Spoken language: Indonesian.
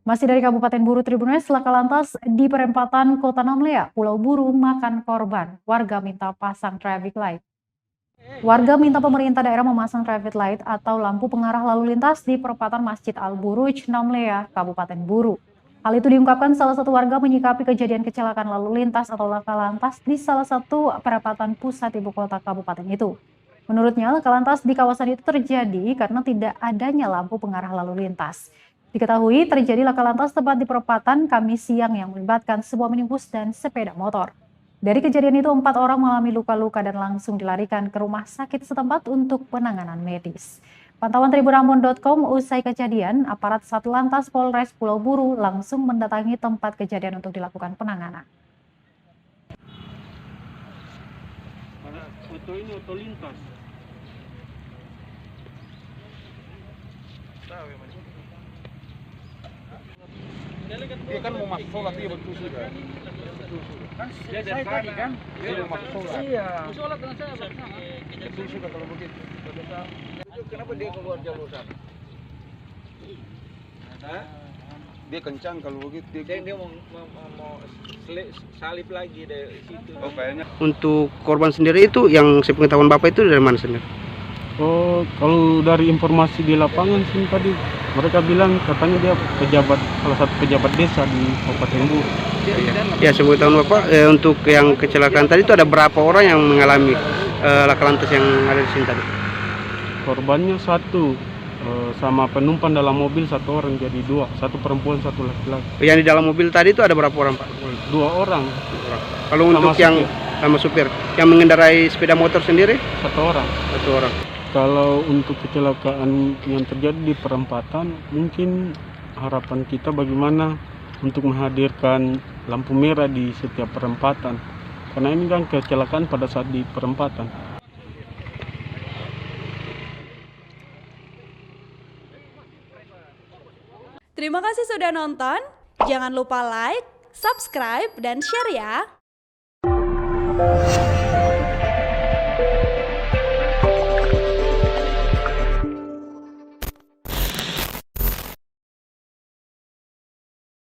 Masih dari Kabupaten Buru Tribunneses, laka lantas di perempatan Kota Namlea, Pulau Buru makan korban. Warga minta pasang traffic light. Warga minta pemerintah daerah memasang traffic light atau lampu pengarah lalu lintas di perempatan Masjid Al-Buruj, Namlea, Kabupaten Buru. Hal itu diungkapkan salah satu warga menyikapi kejadian kecelakaan lalu lintas atau laka lantas di salah satu perempatan pusat ibu kota kabupaten itu. Menurutnya, laka lantas di kawasan itu terjadi karena tidak adanya lampu pengarah lalu lintas. Diketahui terjadi laka lantas tepat di perempatan Kamis siang yang melibatkan sebuah minibus dan sepeda motor. Dari kejadian itu, 4 orang mengalami luka-luka dan langsung dilarikan ke rumah sakit setempat untuk penanganan medis. Pantauan tribunambon.com usai kejadian, aparat Satlantas Polres Pulau Buru langsung mendatangi tempat kejadian untuk dilakukan penanganan. Foto ini auto lintas. Dia kan mau masuk sholat, dia betul sudah. Dia dari tadi kan? Dia mau masuk sholat. Iya. Sholat dengan saya bersama. Betul sudah kalau begitu. Kenapa dia keluar jalur sana? Dia kencang kalau begitu. Dia mau salip lagi dari situ. Oh, kayaknya. Untuk korban sendiri itu yang sepengetahuan Bapak itu dari mana sendiri? Oh, kalau dari informasi di lapangan sih tadi mereka bilang katanya dia salah satu pejabat desa di Kabupaten Buru. Ya, sepengetahuan Bapak untuk yang kecelakaan tadi itu ada berapa orang yang mengalami laka lantas yang ada di sini tadi? Korbannya satu, sama penumpang dalam mobil satu orang, jadi dua, satu perempuan satu laki-laki. Yang di dalam mobil tadi itu ada berapa orang, Pak? 2 orang. Kalau untuk yang sama supir, yang mengendarai sepeda motor sendiri? 1 orang. 1 orang. Kalau untuk kecelakaan yang terjadi di perempatan, mungkin harapan kita bagaimana untuk menghadirkan lampu merah di setiap perempatan. Karena ini kan kecelakaan pada saat di perempatan. Terima kasih sudah nonton. Jangan lupa like, subscribe, dan share ya.